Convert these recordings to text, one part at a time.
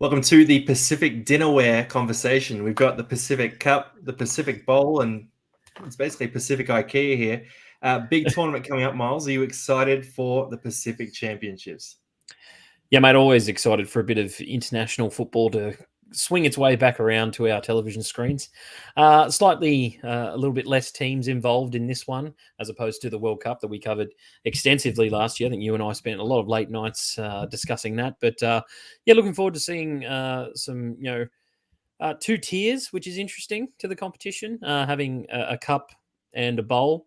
Welcome to the Pacific Dinnerware conversation. We've got the Pacific Cup, the Pacific Bowl, and it's basically Pacific IKEA here. Big tournament coming up, Miles. Are you excited for the Pacific Championships? Yeah, mate, always excited for a bit of international football to swing its way back around to our television screens. Slightly a little bit less teams involved in this one as opposed to the World Cup that we covered extensively last year. I think you and I spent a lot of late nights discussing that. But yeah, looking forward to seeing some, two tiers, which is interesting to the competition. Having a cup and a bowl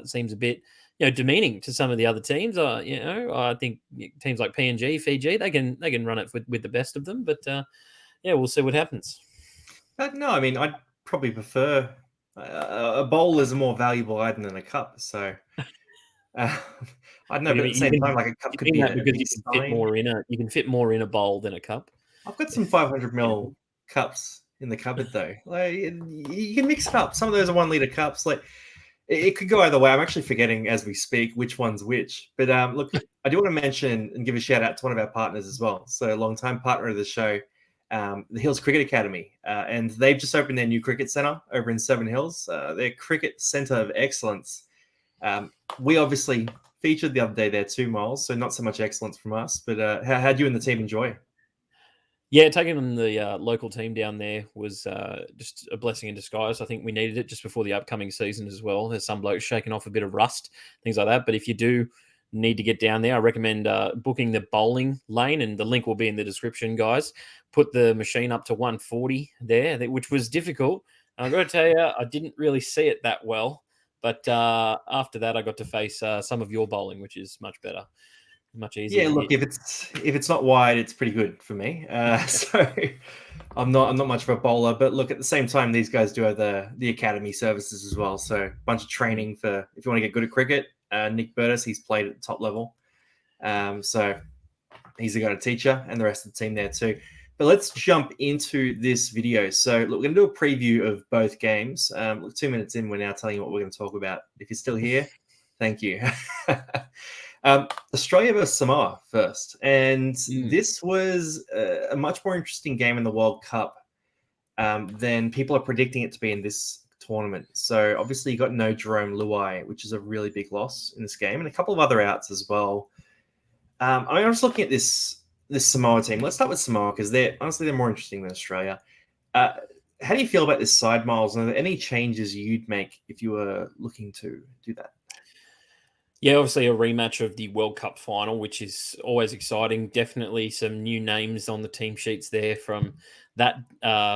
seems a bit demeaning to some of the other teams. I think teams like PNG, Fiji, they can run it with the best of them. But yeah, we'll see what happens. No, I mean, I'd probably prefer a bowl is a more valuable item than a cup. So I don't know, but at the same time, like a cup You could think be that a because big sign. you can fit more in a bowl than a cup. I've got some 500 ml cups in the cupboard though. Like you can mix it up. Some of those are 1 liter cups. Like it could go either way. I'm actually forgetting as we speak which one's which. But look, I do want to mention and give a shout out to one of our partners as well. So a long-time partner of the show, the Hills Cricket Academy. And they've just opened their new cricket centre over in Seven Hills, their cricket centre of excellence. We obviously featured the other day there too, Miles, so not so much excellence from us. But how'd you and the team enjoy? Yeah, taking on the local team down there was just a blessing in disguise. I think we needed it just before the upcoming season as well. There's some blokes shaking off a bit of rust, things like that. But if you do need to get down there, I recommend booking the bowling lane, and the link will be in the description, guys. Put the machine up to 140 there, which was difficult. And I've got to tell you, I didn't really see it that well. But after that, I got to face some of your bowling, which is much better, much easier Yeah, to look, hit. if it's not wide, it's pretty good for me. So I'm not much of a bowler, but look, at the same time, these guys do have the academy services as well. So a bunch of training for if you want to get good at cricket. Nick Burtis, he's played at the top level, so he's the guy to teach you, and the rest of the team there too. But let's jump into this video. So look, we're going to do a preview of both games. Look, 2 minutes in, we're now telling you what we're going to talk about. If you're still here, thank you. Australia versus Samoa first. And this was a much more interesting game in the World Cup than people are predicting it to be in this tournament. So obviously you got no Jerome Luai, which is a really big loss in this game, and a couple of other outs as well. I'm just looking at this Samoa team. Let's start with Samoa because they're more interesting than Australia. How do you feel about this side, Miles? Are there any changes you'd make if you were looking to do that? Yeah, obviously a rematch of the World Cup final, which is always exciting. Definitely some new names on the team sheets there from that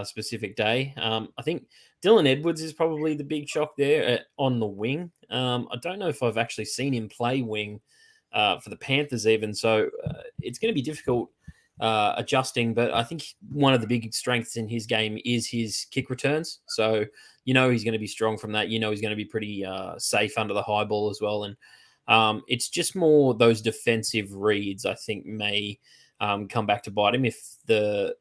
specific day. I think Dylan Edwards is probably the big shock there on the wing. I don't know if I've actually seen him play wing for the Panthers even, so it's going to be difficult adjusting. But I think one of the big strengths in his game is his kick returns. So he's going to be strong from that. He's going to be pretty safe under the high ball as well. And it's just more those defensive reads, I think, may come back to bite him if the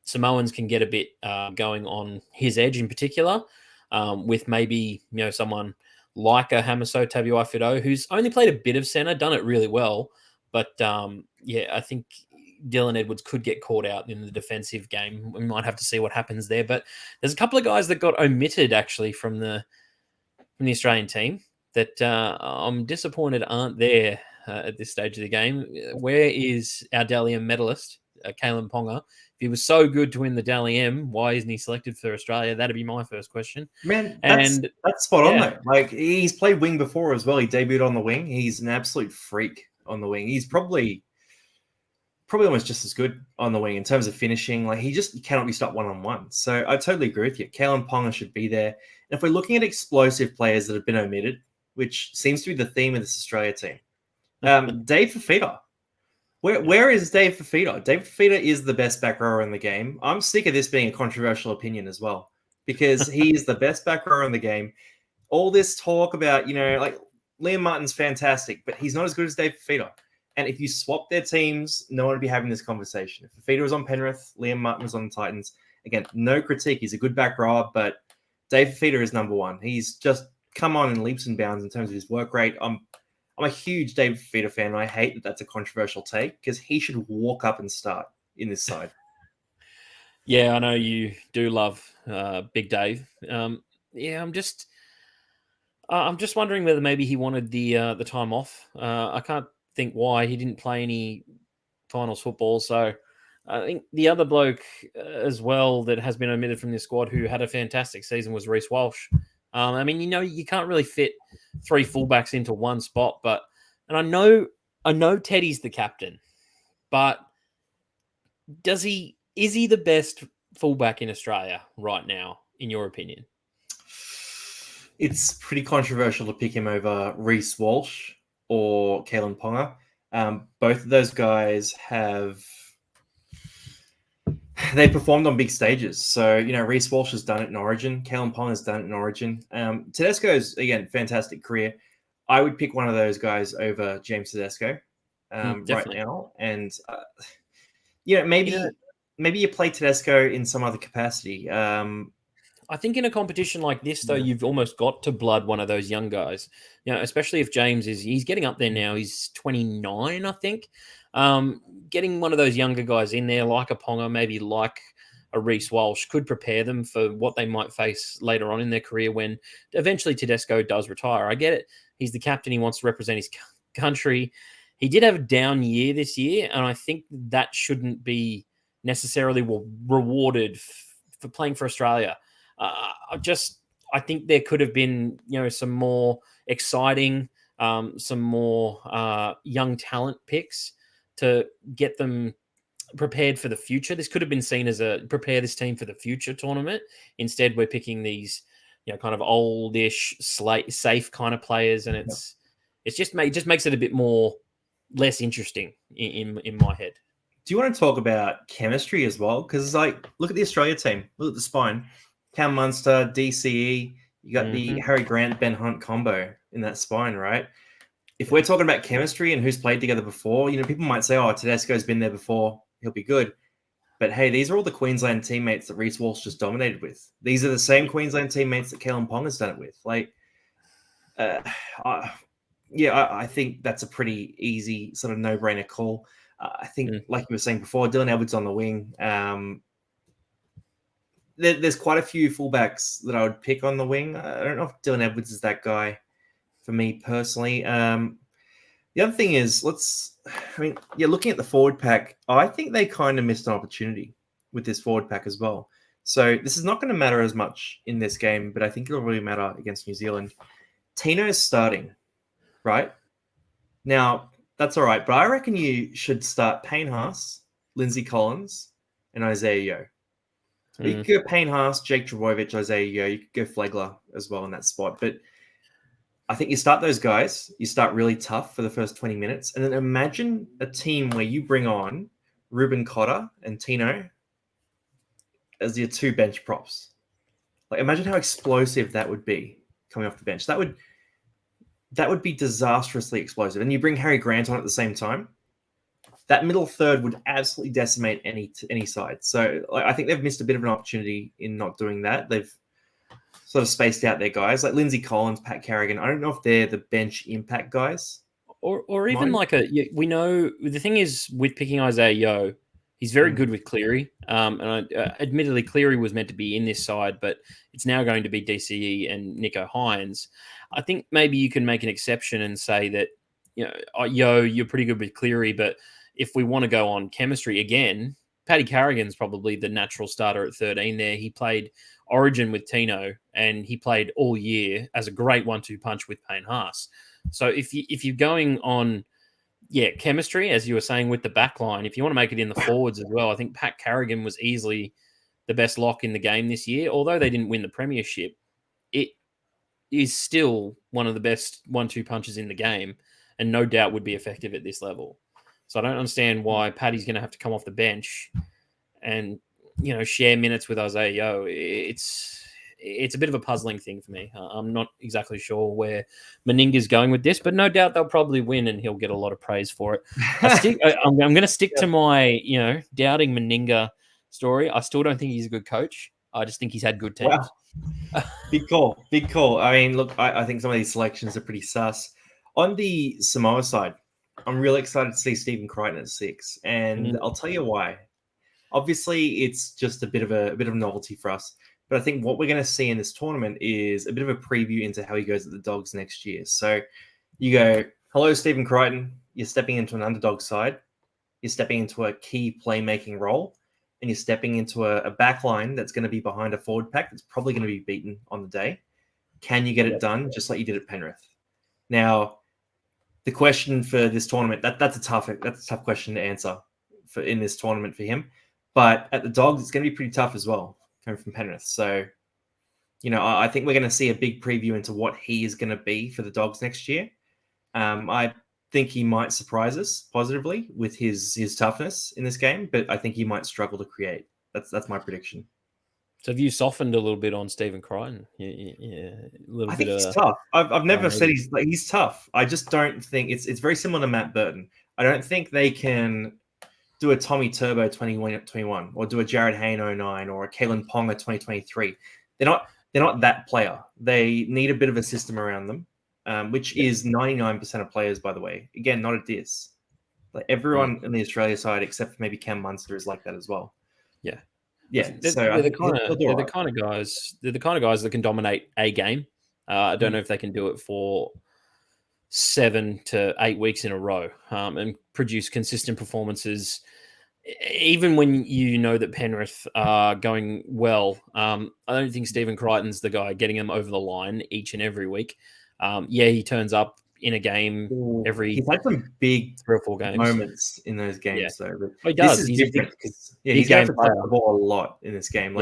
Samoans can get a bit going on his edge in particular, with maybe someone like a Hamiso Tabuai-Fidow, who's only played a bit of centre, done it really well. But yeah, I think Dylan Edwards could get caught out in the defensive game. We might have to see what happens there. But there's a couple of guys that got omitted actually from the Australian team that I'm disappointed aren't there at this stage of the game. Where is our Dally M medalist, Kalen Ponga? If he was so good to win the Dally M, why isn't he selected for Australia? That'd be my first question. Man, that's spot on though. Like he's played wing before as well. He debuted on the wing. He's an absolute freak on the wing. He's probably almost just as good on the wing in terms of finishing. Like he just cannot be stopped one-on-one. So I totally agree with you. Kalen Ponga should be there. And if we're looking at explosive players that have been omitted, which seems to be the theme of this Australia team, Dave Fafita. Where is Dave Fafita? Dave Fafita is the best back rower in the game. I'm sick of this being a controversial opinion as well, because he is the best back rower in the game. All this talk about, like Liam Martin's fantastic, but he's not as good as Dave Fafita. And if you swap their teams, no one would be having this conversation. If Fafita was on Penrith, Liam Martin was on the Titans. Again, no critique. He's a good back rower, but Dave Fafita is number one. He's just come on in leaps and bounds in terms of his work rate. I'm a huge Dave Fafita fan, and I hate that that's a controversial take because he should walk up and start in this side. Yeah, I know you do love Big Dave. Yeah, I'm just wondering whether maybe he wanted the time off. I can't think why he didn't play any finals football. So I think the other bloke as well that has been omitted from this squad who had a fantastic season was Reece Walsh. I mean, you can't really fit three fullbacks into one spot, but and I know Teddy's the captain, but is he the best fullback in Australia right now, in your opinion? It's pretty controversial to pick him over Reece Walsh or Kalen Ponga. Both of those guys they performed on big stages. So, Reece Walsh has done it in Origin. Kalen Ponga has done it in Origin. Tedesco's, again, fantastic career. I would pick one of those guys over James Tedesco right Definitely. now. And, You know, maybe you play Tedesco in some other capacity. I think in a competition like this, though, Yeah. you've almost got to blood one of those young guys. Especially if James he's getting up there now. He's 29, I think. Getting one of those younger guys in there, like a Ponga, maybe like a Reece Walsh, could prepare them for what they might face later on in their career when eventually Tedesco does retire. I get it. He's the captain. He wants to represent his country. He did have a down year this year, and I think that shouldn't be necessarily rewarded for playing for Australia. I think there could have been some more exciting, some more young talent picks to get them prepared for the future. This could have been seen as a prepare this team for the future tournament. Instead, we're picking these kind of oldish, safe kind of players, and it just makes it a bit more less interesting in my head. Do you want to talk about chemistry as well? Because, look at the Australia team. Look at the spine. Cam Munster, DCE. You got the Harry Grant, Ben Hunt combo in that spine, right? If we're talking about chemistry and who's played together before, people might say, oh, Tedesco's been there before. He'll be good. But, hey, these are all the Queensland teammates that Reece Walsh just dominated with. These are the same Queensland teammates that Kalen Pong has done it with. I think that's a pretty easy sort of no-brainer call. I think, like you were saying before, Dylan Edwards on the wing. There's quite a few fullbacks that I would pick on the wing. I don't know if Dylan Edwards is that guy for me personally. The other thing is, looking at the forward pack, I think they kind of missed an opportunity with this forward pack as well. So this is not going to matter as much in this game, but I think it'll really matter against New Zealand. Tino's starting, right? Now, that's all right, but I reckon you should start Payne Haas, Lindsay Collins, and Isaiah Yeo. You could go Payne Haas, Jake Trbojevic, Isaiah Yeo. You could go Flegler as well in that spot. But I think you start those guys. You start really tough for the first 20 minutes. And then imagine a team where you bring on Ruben Cotter and Tino as your two bench props. Imagine how explosive that would be coming off the bench. That would be disastrously explosive. And you bring Harry Grant on at the same time. That middle third would absolutely decimate any side. So I think they've missed a bit of an opportunity in not doing that. They've sort of spaced out their guys like Lindsay Collins, Pat Carrigan. I don't know if they're the bench impact guys. Or even we know the thing is with picking Isaiah Yeo, he's very good with Cleary. Admittedly, Cleary was meant to be in this side, but it's now going to be DCE and Nico Hines. I think maybe you can make an exception and say that, Yeo, you're pretty good with Cleary, but if we want to go on chemistry again, Paddy Carrigan's probably the natural starter at 13 there. He played Origin with Tino, and he played all year as a great 1-2 punch with Payne Haas. So if you're going on, chemistry, as you were saying with the back line, if you want to make it in the forwards as well, I think Pat Carrigan was easily the best lock in the game this year. Although they didn't win the premiership, it is still one of the best 1-2 punches in the game, and no doubt would be effective at this level. So I don't understand why Paddy's going to have to come off the bench and share minutes with Isaiah Yeo. It's a bit of a puzzling thing for me. I'm not exactly sure where Meninga's going with this, but no doubt they'll probably win and he'll get a lot of praise for it. I'm going to stick to my doubting Meninga story. I still don't think he's a good coach. I just think he's had good teams. Wow. Big call. I mean, look, I think some of these selections are pretty sus. On the Samoa side, I'm really excited to see Stephen Crichton at 6, and I'll tell you why. Obviously, it's just a bit of a novelty for us. But I think what we're going to see in this tournament is a bit of a preview into how he goes at the Dogs next year. So you go, hello, Stephen Crichton. You're stepping into an underdog side. You're stepping into a key playmaking role. And you're stepping into a back line that's going to be behind a forward pack that's probably going to be beaten on the day. Can you get it done just like you did at Penrith? Now, the question for this tournament, that's a tough question to answer in this tournament for him. But at the Dogs, it's going to be pretty tough as well, coming from Penrith. So, I think we're going to see a big preview into what he is going to be for the Dogs next year. I think he might surprise us positively with his toughness in this game, but I think he might struggle to create. That's my prediction. So have you softened a little bit on Stephen Crichton? Yeah, a little I bit. think he's tough. I've never said he's tough. I just don't think it's very similar to Matt Burton. I don't think they can do a Tommy Turbo 2021 or do a Jared Hayne 09 or a Kalen Ponga 2023. They're not that player. They need a bit of a system around them, which is 99% of players, by the way. Again, not a diss. Like everyone in the Australia side, except for maybe Cam Munster, is like that as well. Yeah, they're the kind of guys. They're the kind of guys that can dominate a game. I don't know if they can do it for 7 to 8 weeks in a row and produce consistent performances, even when you know that Penrith are going well. I don't think Stephen Crichton's the guy getting them over the line each and every week. He turns up in a game every. He's had some big 3 or 4 games moments in those games, though. But he does. This is different because he's going to touch the ball a lot in this game,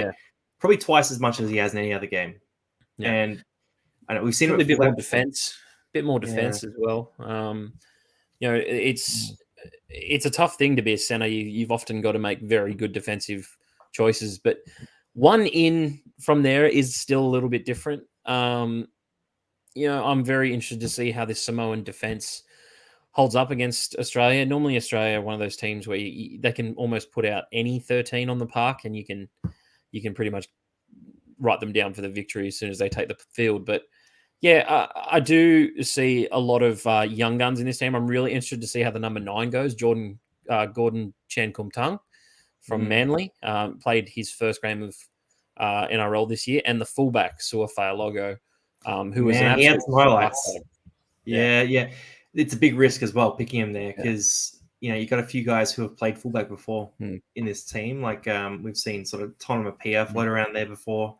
probably twice as much as he has in any other game. Yeah. And I know we've seen a bit more defense, as well. It's a tough thing to be a center. You've often got to make very good defensive choices, but one in from there is still a little bit different. I'm very interested to see how this Samoan defense holds up against Australia. Normally, Australia are one of those teams where they can almost put out any 13 on the park, and you can pretty much write them down for the victory as soon as they take the field. But I do see a lot of young guns in this team. I'm really interested to see how the number 9 goes. Gordon Chan Kum Tung from Manly played his first game of NRL this year, and the fullback Suafai Logo. Who was an absolute he had some highlights. Yeah. It's a big risk as well picking him there because you've got a few guys who have played fullback before in this team. Like we've seen sort of Tonga Pia float around there before.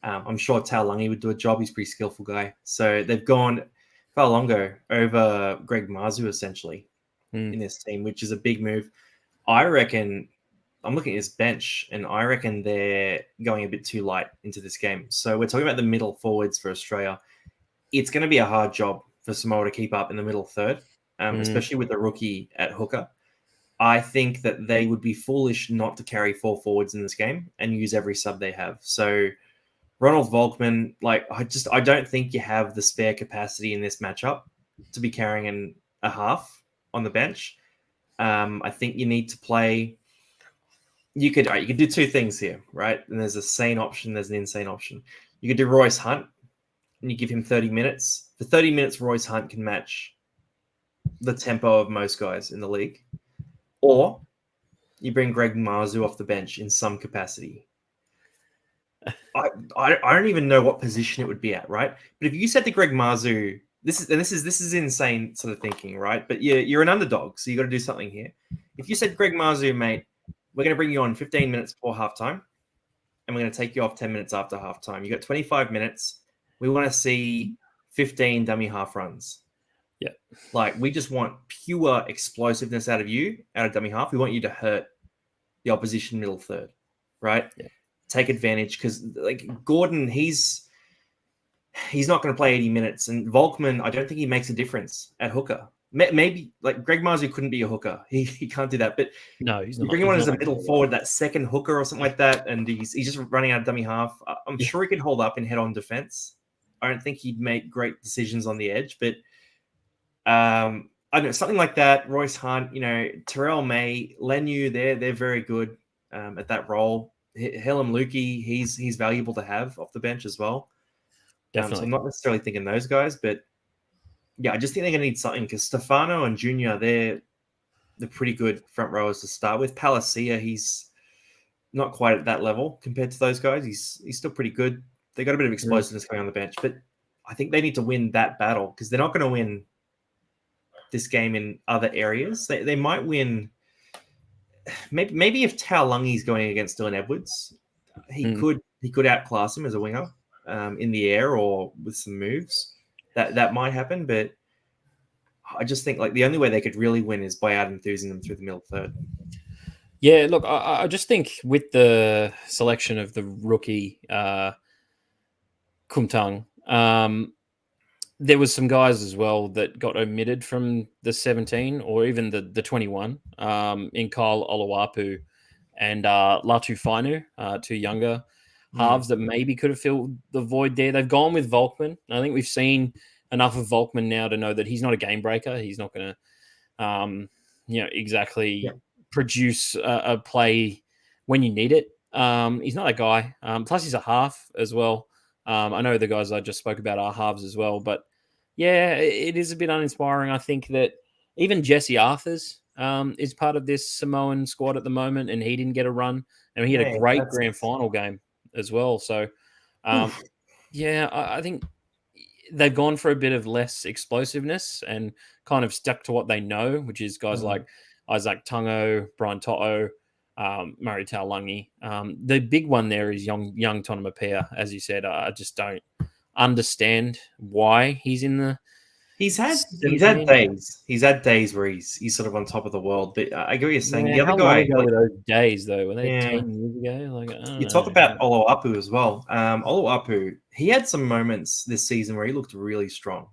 I'm sure Taulagi would do a job. He's a pretty skillful guy. So they've gone Falongo over Greg Mazu essentially in this team, which is a big move. I reckon. I'm looking at his bench, and I reckon they're going a bit too light into this game. So we're talking about the middle forwards for Australia. It's going to be a hard job for Samoa to keep up in the middle third, especially with the rookie at hooker. I think that they would be foolish not to carry 4 forwards in this game and use every sub they have. So Ronald Volkman, I don't think you have the spare capacity in this matchup to be carrying a half on the bench. I think you need to play. You could do 2 things here, right? And there's a sane option, there's an insane option. You could do Royce Hunt, and you give him 30 minutes. For 30 minutes, Royce Hunt can match the tempo of most guys in the league. Or you bring Greg Mazu off the bench in some capacity. I don't even know what position it would be at, right? But if you said to Greg Mazu, this is insane sort of thinking, right? But you're an underdog, so you got to do something here. If you said Greg Mazu, mate, we're going to bring you on 15 minutes before halftime, and we're going to take you off 10 minutes after halftime. You got 25 minutes. We want to see 15 dummy half runs. Yeah. We just want pure explosiveness out of dummy half. We want you to hurt the opposition middle third, right? Yeah. Take advantage because Gordon, he's not going to play 80 minutes, and Volkman, I don't think he makes a difference at hooker. Maybe Greg Mazu couldn't be a hooker. He can't do that. But no, he's not. You bring him on as a middle forward, that second hooker or something like that, and he's just running out of dummy half. I'm sure he could hold up in head-on defense. I don't think he'd make great decisions on the edge, but I don't know, something like that. Royce Hunt, Terrell May, Lenu, they're very good at that role. Helen Lukey, he's valuable to have off the bench as well. Definitely. So I'm not necessarily thinking those guys, but I just think they're going to need something because Stefano and Junior, they're pretty good front rowers to start with. Palacia, he's not quite at that level compared to those guys. He's still pretty good. They got a bit of explosiveness coming on the bench, but I think they need to win that battle because they're not going to win this game in other areas. They might win. Maybe if Taulungi's going against Dylan Edwards, he could outclass him as a winger in the air or with some moves. That might happen, but I just think like the only way they could really win is by out enthusing them through the middle third. Yeah, look, I just think with the selection of the rookie Kumtang, there was some guys as well that got omitted from the 17 or even the 21 in Kyle Oluwapu and Latu Fainu, two younger halves that maybe could have filled the void there. They've gone with Volkman. I think we've seen enough of Volkman now to know that he's not a game breaker. He's not going to, exactly produce a play when you need it. He's not that guy. Plus, he's a half as well. I know the guys I just spoke about are halves as well, but yeah, it is a bit uninspiring. I think that even Jesse Arthurs is part of this Samoan squad at the moment, and he didn't get a run. And he had a great grand final game as well. So, I think they've gone for a bit of less explosiveness and kind of stuck to what they know, which is guys like Isaac Tungo, Brian To'o, Murray Taulungi. The big one there is young Tonamapea, as you said. I just don't understand why he's in the. He's had days. He's had days where he's sort of on top of the world. But I get what you're saying. The other guy, were those days though? Were they 10 years ago? Like you talk about Oloapu as well. Oloapu, he had some moments this season where he looked really strong.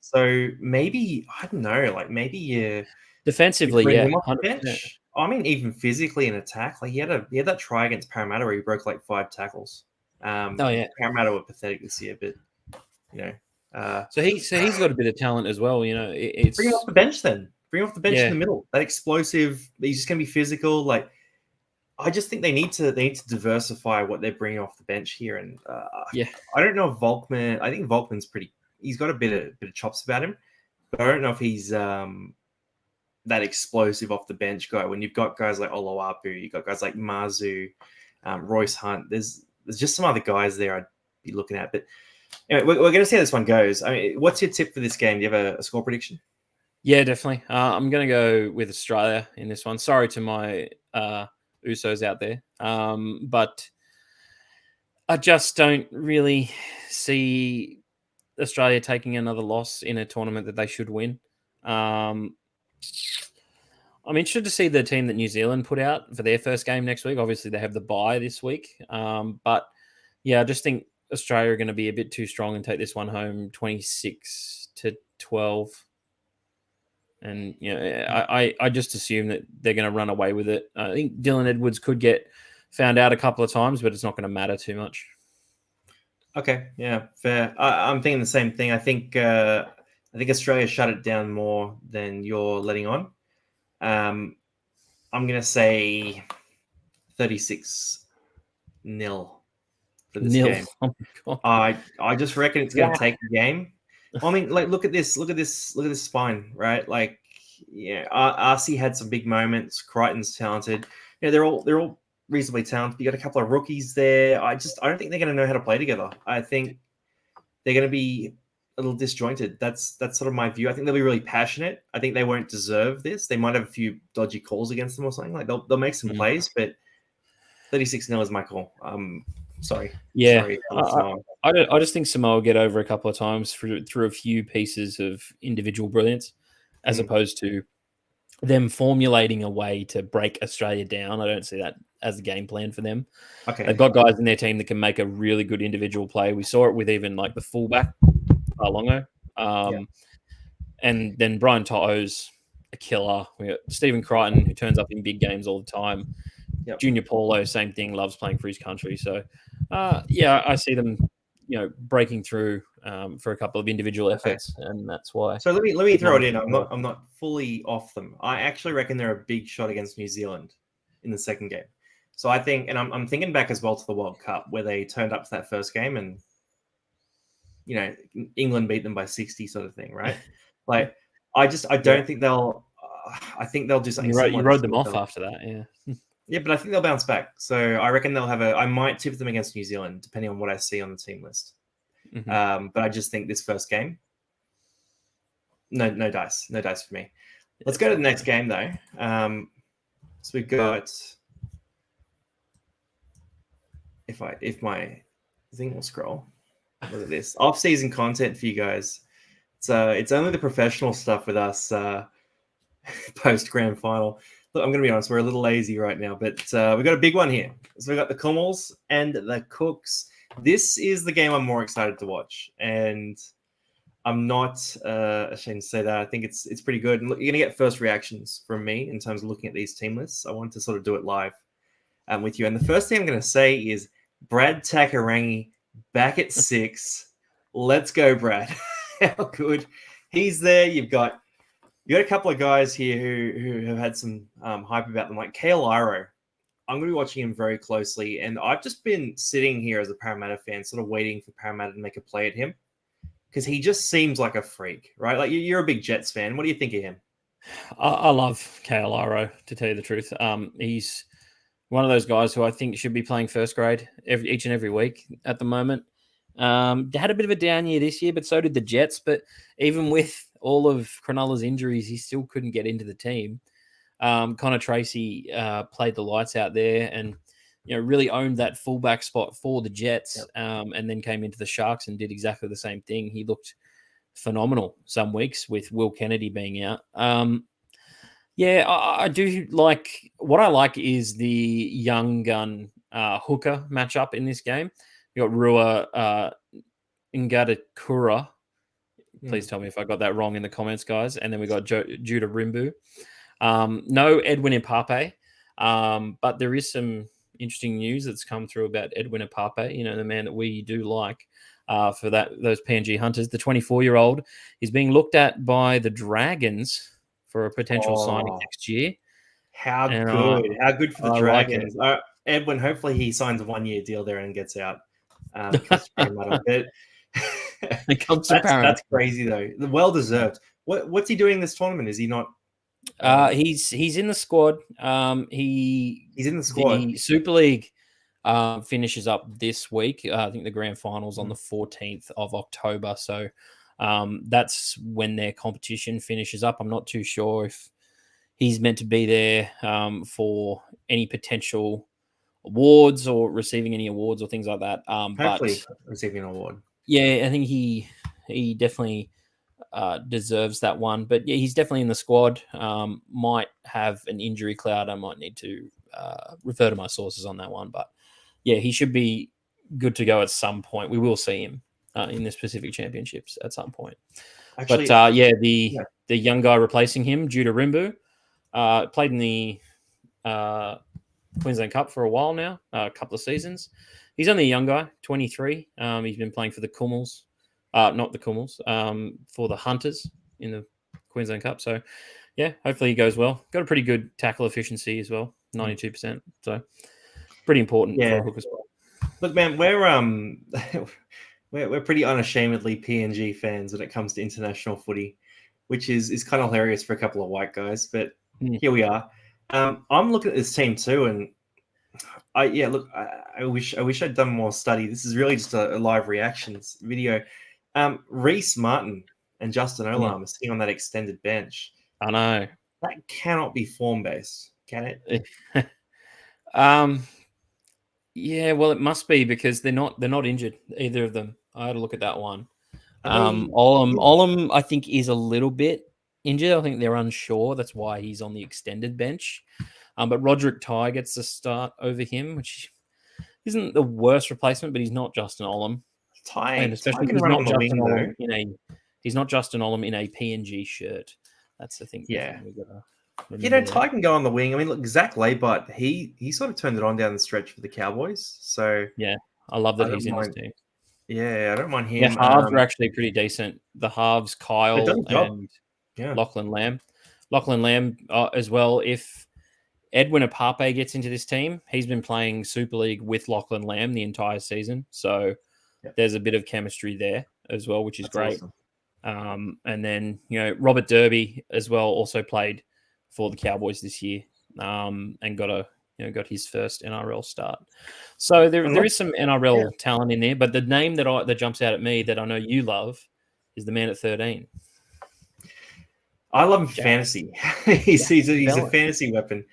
So maybe I don't know. Like maybe you defensively, bring him off the bench. I mean, even physically in attack, like he had that try against Parramatta where he broke like 5 tackles. Parramatta were pathetic this year, but so he's got a bit of talent as well. It's bring him off the bench then. Bring him off the bench in the middle. That explosive. He's just going to be physical. Like I just think they need to diversify what they're bringing off the bench here. And I don't know if Volkman. I think Volkman's pretty. He's got a bit of chops about him, but I don't know if he's that explosive off the bench guy. When you've got guys like Oloapu, you've got guys like Mazu, Royce Hunt. There's just some other guys there I'd be looking at, but. Anyway, we're going to see how this one goes. I mean, what's your tip for this game? Do you have a score prediction? Yeah, definitely. I'm going to go with Australia in this one. Sorry to my Usos out there, but I just don't really see Australia taking another loss in a tournament that they should win. I'm interested to see the team that New Zealand put out for their first game next week. Obviously, they have the bye this week, but yeah, I just think Australia are going to be a bit too strong and take this one home 26-12. And, I just assume that they're going to run away with it. I think Dylan Edwards could get found out a couple of times, but it's not going to matter too much. Okay. Yeah, fair. I'm thinking the same thing. I think Australia shut it down more than you're letting on. I'm going to say 36-0. For this game. Oh I just reckon it's going to take the game. I mean, like look at this spine, right? Like, Aussie had some big moments. Crichton's talented. They're all reasonably talented. You got a couple of rookies there. I don't think they're going to know how to play together. I think they're going to be a little disjointed. That's sort of my view. I think they'll be really passionate. I think they won't deserve this. They might have a few dodgy calls against them or something. Like they'll make some plays, but 36-0 is my call. Sorry. Yeah, sorry, I just think Samoa will get over a couple of times through a few pieces of individual brilliance, as opposed to them formulating a way to break Australia down. I don't see that as a game plan for them. Okay, they've got guys in their team that can make a really good individual play. We saw it with even like the fullback, Longo, and then Brian To'o's a killer. We got Stephen Crichton, who turns up in big games all the time. Junior Paulo, same thing, loves playing for his country. So, I see them, breaking through for a couple of individual efforts, and that's why. So let me throw it in. I'm not fully off them. I actually reckon they're a big shot against New Zealand in the second game. So I think, and I'm thinking back as well to the World Cup where they turned up to that first game and England beat them by 60, sort of thing, right? Like I don't think they'll. I think they'll do something. You rode them off after that, yeah. Yeah, but I think they'll bounce back. So I reckon they'll have I might tip them against New Zealand, depending on what I see on the team list. But I just think this first game, no dice for me. Let's go to the next game though. So we've got, if my thing will scroll, look at this off-season content for you guys. It's only the professional stuff with us post grand final. Look, I'm going to be honest, we're a little lazy right now, but we've got a big one here. So we've got the Kumuls and the Cooks. This is the game I'm more excited to watch, and I'm not ashamed to say that. I think it's pretty good. And look, you're going to get first reactions from me in terms of looking at these team lists. I wanted to sort of do it live with you. And the first thing I'm going to say is Brad Takarangi back at 6. Let's go, Brad. How good. He's there. You got a couple of guys here who have had some hype about them, like Kale Iro. I'm going to be watching him very closely, and I've just been sitting here as a Parramatta fan, sort of waiting for Parramatta to make a play at him, because he just seems like a freak, right? Like, you're a big Jets fan. What do you think of him? I love Kale Iro, to tell you the truth. He's one of those guys who I think should be playing first grade each and every week at the moment. Had a bit of a down year this year, but so did the Jets. But even with all of Cronulla's injuries, he still couldn't get into the team. Connor Tracy played the lights out there and really owned that fullback spot for the Jets, and then came into the Sharks and did exactly the same thing. He looked phenomenal some weeks with Will Kennedy being out. I do like what I like is the young gun hooker matchup in this game. You got Rua Ngatakura. Please tell me if I got that wrong in the comments, guys. And then we got Judah Rimbu. No Edwin Ipape, but there is some interesting news that's come through about Edwin Ipape, the man that we do like for those PNG Hunters. The 24-year-old is being looked at by the Dragons for a potential signing next year. How good for the Dragons. Like Edwin, hopefully he signs a 1-year deal there and gets out. Comes to Parramatta. It comes to Parramatta. That's crazy though. Well-deserved. What's he doing this tournament? Is he not? He's in the squad. He's in the squad. The Super League finishes up this week. I think the grand final's on the 14th of October. So that's when their competition finishes up. I'm not too sure if he's meant to be there for any potential awards or receiving any awards or things like that. Hopefully receiving an award. Yeah, I think he definitely deserves that one. But yeah, he's definitely in the squad. Might have an injury cloud. I might need to refer to my sources on that one. But yeah, he should be good to go at some point. We will see him in the Pacific Championships at some point. Actually, but the young guy replacing him, Judah Rimbu, played in the Queensland Cup for a while now, a couple of seasons. He's only a young guy, 23. He's been playing for the Kumuls, not the Kumuls, for the Hunters in the Queensland Cup. So, yeah, hopefully he goes well. Got a pretty good tackle efficiency as well, 92%. So, pretty important for a hooker spot. Look, man, we're pretty unashamedly PNG fans when it comes to international footy, which is kind of hilarious for a couple of white guys. But here we are. I'm looking at this team too, and I wish I'd done more study. This is really just a live reactions video. Reece Martin and Justin Olam are sitting on that extended bench. I know that cannot be form based, can it? Yeah, well, it must be because they're not injured, either of them. I had a look at that one. Olam, I think, is a little bit injured. I think they're unsure. That's why he's on the extended bench. But Roderick Tai gets the start over him, which isn't the worst replacement, but he's not Justin Olam. And especially he's not Justin Olam in a PNG shirt. That's the thing. Yeah. Tai can go on the wing. I mean, look, Zach Laybart, he sort of turned it on down the stretch for the Cowboys. So yeah, I love that he's in this team. Yeah, I don't mind him. The halves are actually pretty decent. The halves, Kyle and Lachlan Lamb. Lachlan Lamb as well. If Edwin Ipape gets into this team, he's been playing Super League with Lachlan Lamb the entire season. So there's a bit of chemistry there as well, which is great. Awesome. And then, Robert Derby as well also played for the Cowboys this year and got a got his first NRL start. So there is some NRL talent in there, but the name that jumps out at me that I know you love is the man at 13. I love him for fantasy. he's a fantasy weapon.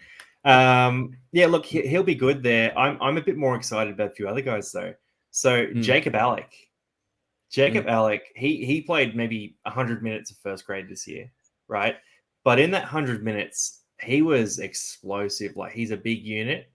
Look, he'll be good there. I'm a bit more excited about a few other guys though. So Jacob Alec, he played maybe 100 minutes of first grade this year, right? But in that 100 minutes, he was explosive. Like, he's a big unit.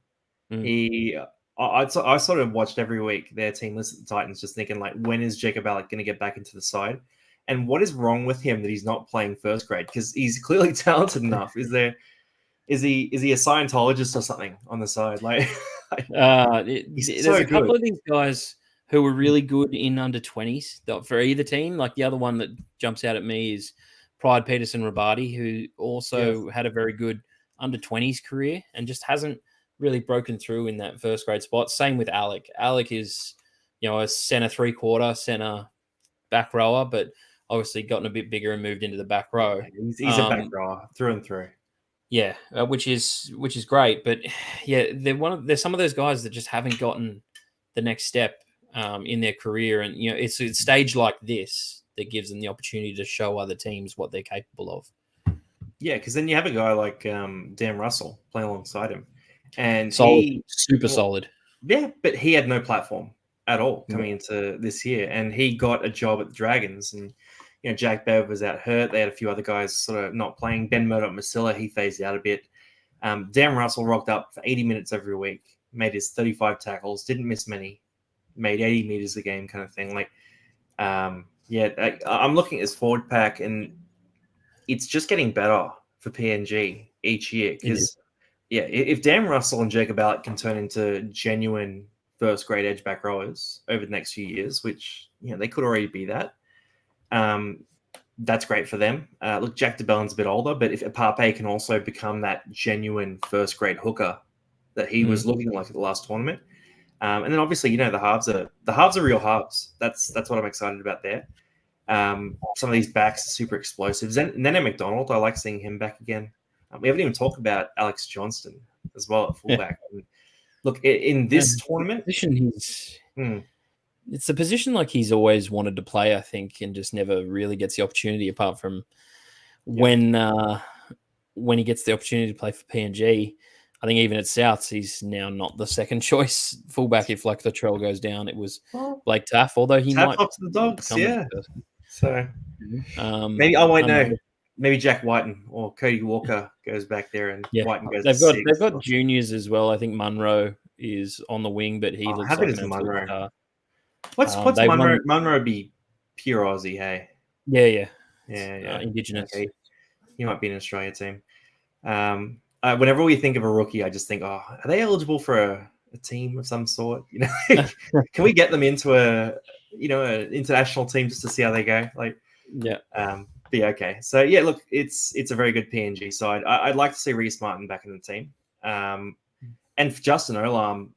I sort of watched every week their team list at the Titans, just thinking, like, when is Jacob Alec going to get back into the side? And what is wrong with him that he's not playing first grade? Because he's clearly talented enough. Is he a Scientologist or something on the side? Like, there's a couple of these guys who were really good in under 20s for either team. Like, the other one that jumps out at me is Pride Peterson Rabadi, who also had a very good under 20s career and just hasn't really broken through in that first grade spot. Same with Alec. Alec is, a center 3/4, center back rower, but obviously gotten a bit bigger and moved into the back row. He's a back rower through and through. Yeah, which is great. But yeah, there's some of those guys that just haven't gotten the next step in their career, and it's a stage like this that gives them the opportunity to show other teams what they're capable of. Yeah, because then you have a guy like Dan Russell playing alongside him, and super solid. Yeah, but he had no platform at all coming into this year, and he got a job at the Dragons, and Jack Bev was out hurt. They had a few other guys sort of not playing. Ben Murdoch-Masila, he phased out a bit. Dan Russell rocked up for 80 minutes every week, made his 35 tackles, didn't miss many, made 80 meters a game, kind of thing. Like, I'm looking at his forward pack, and it's just getting better for PNG each year. Because, if Dan Russell and Jacob Alec can turn into genuine first grade edge back rowers over the next few years, which they could already be that, that's great for them. Look, Jack DeBellin's a bit older, but if Pape can also become that genuine first grade hooker that he was looking like at the last tournament, and then obviously the halves are real halves. That's what I'm excited about there. Some of these backs are super explosive. And then at McDonald, I like seeing him back again. We haven't even talked about Alex Johnston as well at fullback. Look, in this tournament, it's a position like he's always wanted to play, I think, and just never really gets the opportunity, apart from when he gets the opportunity to play for PNG. I think even at Souths, he's now not the second choice fullback. If like Latrell goes down, it was Blake Taff, although he might talk to the Dogs, So maybe I won't know. Maybe Jack Whiten or Cody Walker goes back there, and Whiten goes. They've got juniors as well. I think Munro is on the wing, but he looks like an Munro. Star. What's Munro? Munro be pure Aussie, hey? Yeah. Indigenous. Okay. He might be an Australia team. Whenever we think of a rookie, I just think, are they eligible for a team of some sort? Can we get them into an international team just to see how they go? Okay. So look, it's a very good PNG side. I'd like to see Reece Martin back in the team. And for Justin Olam,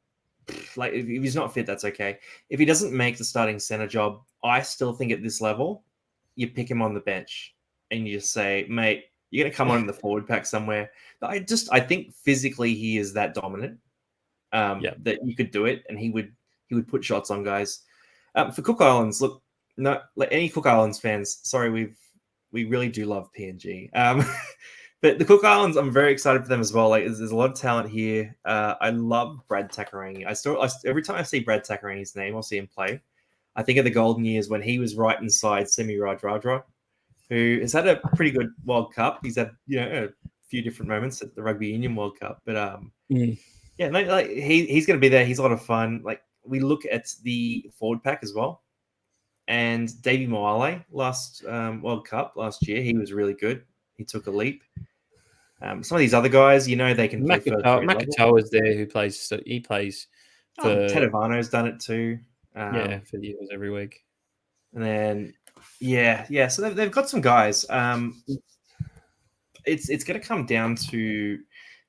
like, if he's not fit, that's okay. If he doesn't make the starting center job, I still think at this level, you pick him on the bench and you just say, mate, you're going to come on in the forward pack somewhere. I think physically he is that dominant that you could do it, and he would put shots on guys. For Cook Islands, look, no, like any Cook Islands fans, sorry, we really do love PNG. But the Cook Islands, I'm very excited for them as well. Like, there's a lot of talent here. I love Brad Takarangi. Every time I see Brad Takarangi's name, I'll see him play. I think of the golden years when he was right inside Semi Radradra, who has had a pretty good World Cup. He's had a few different moments at the Rugby Union World Cup, but he's going to be there. He's a lot of fun. Like, we look at the forward pack as well, and Davey Moale last World Cup last year, he was really good. He took a leap. Some of these other guys, they can play first grade level. Makatoa is there who plays. So he plays for Tedovano's done it too. For years every week. And then so they've got some guys. It's going to come down to,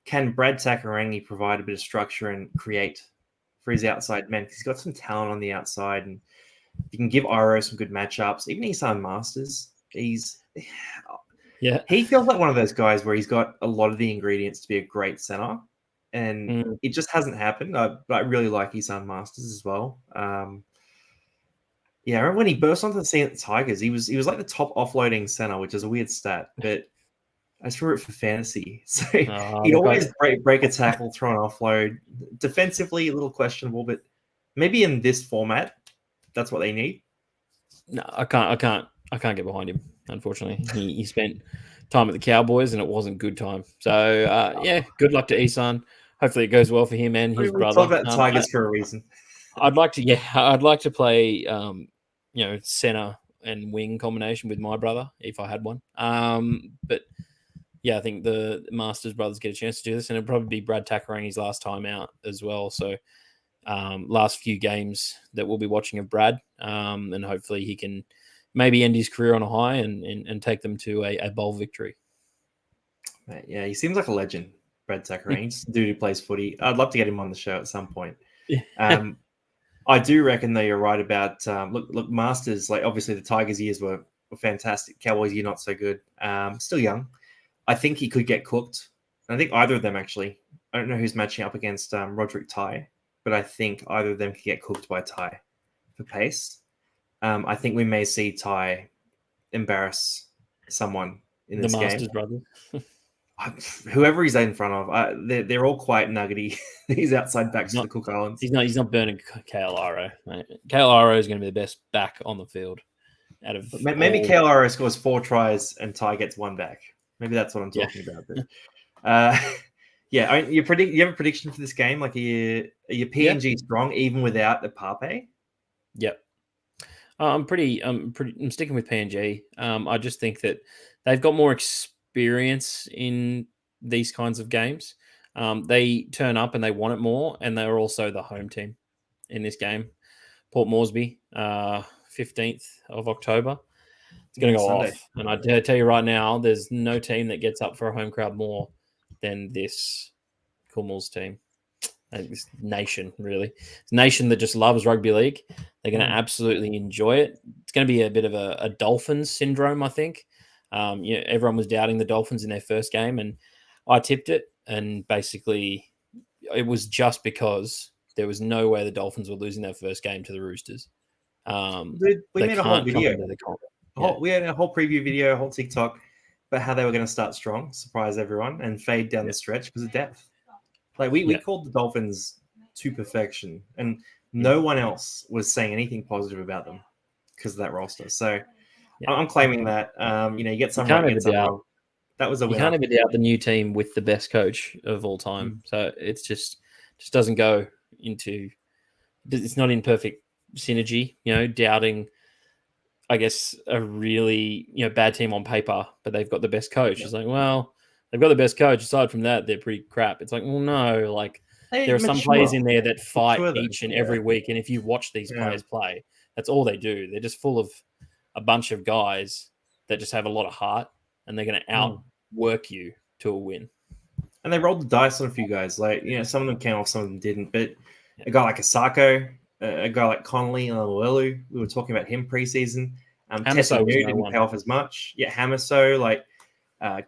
can Brad Takarangi provide a bit of structure and create for his outside men? Because he's got some talent on the outside, and you can give Iro some good matchups. Even Isan Masters, he feels like one of those guys where he's got a lot of the ingredients to be a great center. and it just hasn't happened. But I really like Isan Masters as well. Yeah, I remember when he burst onto the scene at the Tigers, he was like the top offloading center, which is a weird stat, but I just remember it for fantasy. So he'd look, always break a tackle, throw an offload. Defensively, a little questionable, but maybe in this format, that's what they need. No, I can't get behind him. Unfortunately, he spent time at the Cowboys and it wasn't good time. So yeah, good luck to Isan. Hopefully it goes well for him and his We brother. talk about Tigers for a reason. I'd like to play center and wing combination with my brother if I had one. But yeah, I think the Masters brothers get a chance to do this, and it'll probably be Brad Takarangi's last time out as well. So last few games that we'll be watching of Brad, and hopefully he can maybe end his career on a high and take them to a bowl victory. Yeah, he seems like a legend, Brad Takarangi. Just a dude who plays footy. I'd love to get him on the show at some point. I do reckon that you're right about look, Masters. Like obviously the Tigers' years were fantastic. Cowboys' year not so good. Still young. I think he could get cooked. I think either of them actually. I don't know who's matching up against Roderick Ty, but I think either of them could get cooked by Ty for pace. I think we may see Ty embarrass someone in this the Masters game. brothers. Whoever he's in front of, they're all quite nuggety. He's outside backs to the Cook Islands. He's not burning Kale Aro. Kale Aro is going to be the best back on the field. Out of maybe Kale Aro scores 4 tries and Ty gets 1 back. Maybe that's what I'm talking about. But, yeah, you have a prediction for this game? Like, are you PNG strong even without the Pape? Yep. I'm sticking with PNG. I just think that they've got more experience in these kinds of games. They turn up and they want it more, and they're also the home team in this game. Port Moresby, 15th of October. It's going to go Sunday. off. And I dare tell you right now, there's no team that gets up for a home crowd more than this Kumuls team. This nation, really. It's a nation that just loves rugby league. They're going to absolutely enjoy it. It's going to be a bit of a Dolphins syndrome, I think. Everyone was doubting the Dolphins in their first game, and I tipped it. And basically, it was just because there was no way the Dolphins were losing their first game to the Roosters. We made a whole video. We had a whole preview video, a whole TikTok about how they were going to start strong, surprise everyone, and fade down the stretch because of depth. Like we called the Dolphins to perfection, and no one else was saying anything positive about them because of that roster. So I'm claiming that. You get some right, get some wrong. That was a winner. You can't ever doubt the new team with the best coach of all time. So it's just doesn't go into. It's not in perfect synergy. Doubting. I guess a really bad team on paper, but they've got the best coach. It's like, well, they've got the best coach. Aside from that, they're pretty crap. It's like, well, no, like there are some players in there that fight each and every week. And if you watch these players play, that's all they do. They're just full of a bunch of guys that just have a lot of heart, and they're going to outwork you to a win. And they rolled the dice on a few guys. Like, some of them came off, some of them didn't. But a guy like Asako, a guy like Connolly and Luelu, we were talking about him preseason. Tessanu didn't pay off as much. Yeah, Hamaso, like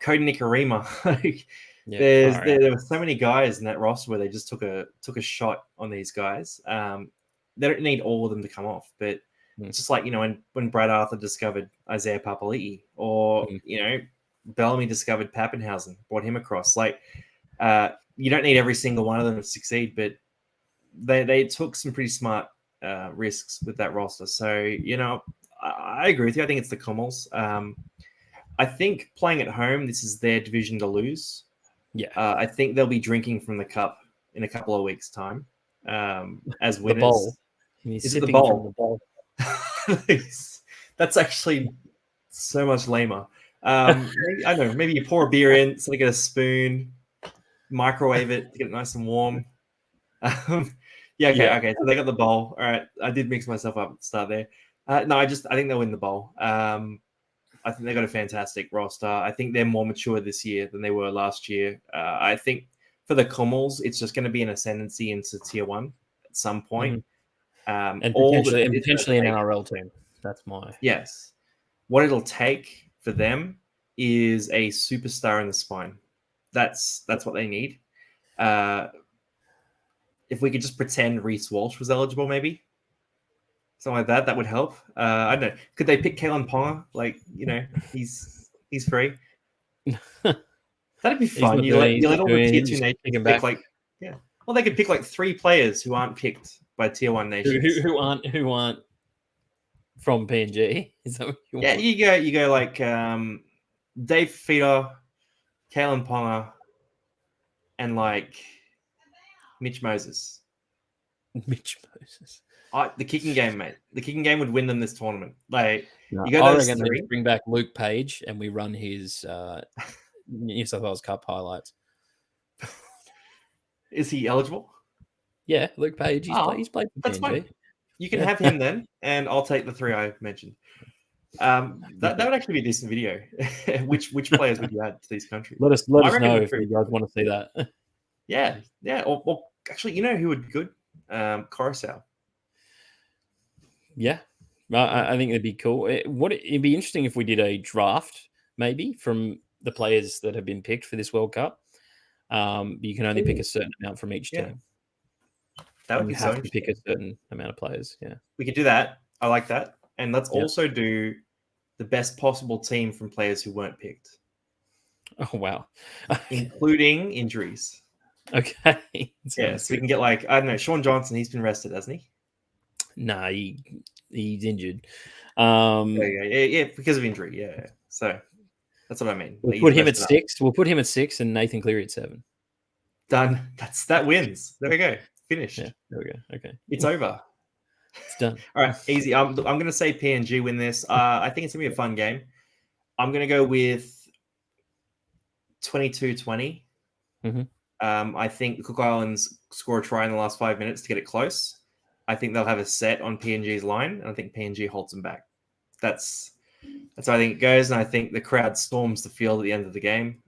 Cody Nikarima. There were so many guys in that roster where they just took a shot on these guys. They don't need all of them to come off, but it's just like when Brad Arthur discovered Isaiah Papali'i, or Bellamy discovered Pappenhausen, brought him across. Like you don't need every single one of them to succeed, but they took some pretty smart risks with that roster. So I agree with you. I think it's the Kumuls. I think playing at home, this is their division to lose. Yeah. I think they'll be drinking from the cup in a couple of weeks' time as winners. The bowl. Is it the bowl? From the bowl. That's actually so much lamer. I don't know. Maybe you pour a beer in, so you get a spoon, microwave it to get it nice and warm. Okay. So they got the bowl. All right. I did mix myself up at the start there. I think they'll win the bowl. I think they got a fantastic roster. I think they're more mature this year than they were last year. I think for the Kumuls, it's just going to be an ascendancy into Tier 1 at some point. And potentially an NRL team. That's my... Yes. What it'll take for them is a superstar in the spine. That's what they need. If we could just pretend Reece Walsh was eligible, maybe something like that, that would help. I don't know. Could they pick Kalen Ponga? Like, he's free. That'd be fun. You let all the tier 2 nations pick well, they could pick like 3 players who aren't picked by tier 1 nations. Who aren't from PNG. Is that what you want? You go like Dave Feeder, Kalen Ponga, and like Mitch Moses. Mitch Moses. The kicking game, mate. The kicking game would win them this tournament. Like, you I reckon they bring back Luke Page and we run his New South Wales Cup highlights. Is he eligible? Yeah, Luke Page. He's played for that's PNG. Fine. You can have him then, and I'll take the 3 I mentioned. That would actually be a decent video. which players would you add to these countries? Let us know if you guys want to see that. Yeah. Or actually, who would be good? Coruscant. Yeah, I think it'd be cool. It'd be interesting if we did a draft, maybe from the players that have been picked for this World Cup. You can only pick a certain amount from each team. That would be have to pick a certain amount of players. Yeah, we could do that. I like that, and let's also do the best possible team from players who weren't picked. Oh wow, including injuries. Okay. So we can get I don't know, Sean Johnson. He's been rested, hasn't he? Nah, he's injured. Because of injury. Yeah. So that's what I mean. We'll put him at 6. We'll put him at 6 and Nathan Cleary at 7. Done. That wins. There we go. Finished. Yeah, there we go. Okay. It's over. It's done. All right, easy. I'm going to say PNG win this. I think it's going to be a fun game. I'm going to go with 22-20. Mm-hmm. I think the Cook Islands score a try in the last 5 minutes to get it close. I think they'll have a set on PNG's line, and I think PNG holds them back. That's how I think it goes, and I think the crowd storms the field at the end of the game.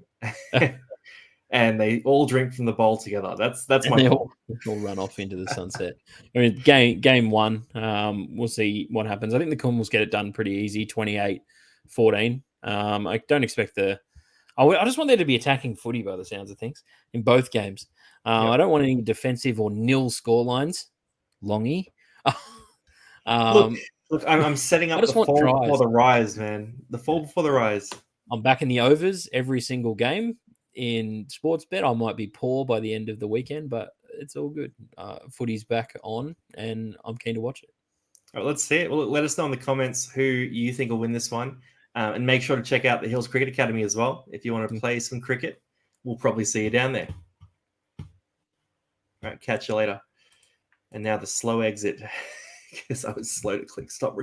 And they all drink from the bowl together. That's my all run off into the sunset. I mean, game 1, we'll see what happens. I think the Kumuls get it done pretty easy, 28-14. I don't expect I just want there to be attacking footy by the sounds of things in both games. I don't want any defensive or nil score lines. Longy. Look, I'm setting up the fall before the rise, man. The fall before the rise. I'm back in the overs every single game. In sports bet, I might be poor by the end of the weekend, but it's all good. Footy's back on, and I'm keen to watch it. All right, let's see it. Well, let us know in the comments who you think will win this one. And make sure to check out the Hills Cricket Academy as well. If you want to play some cricket, we'll probably see you down there. All right, catch you later. And now the slow exit, because I was slow to click stop.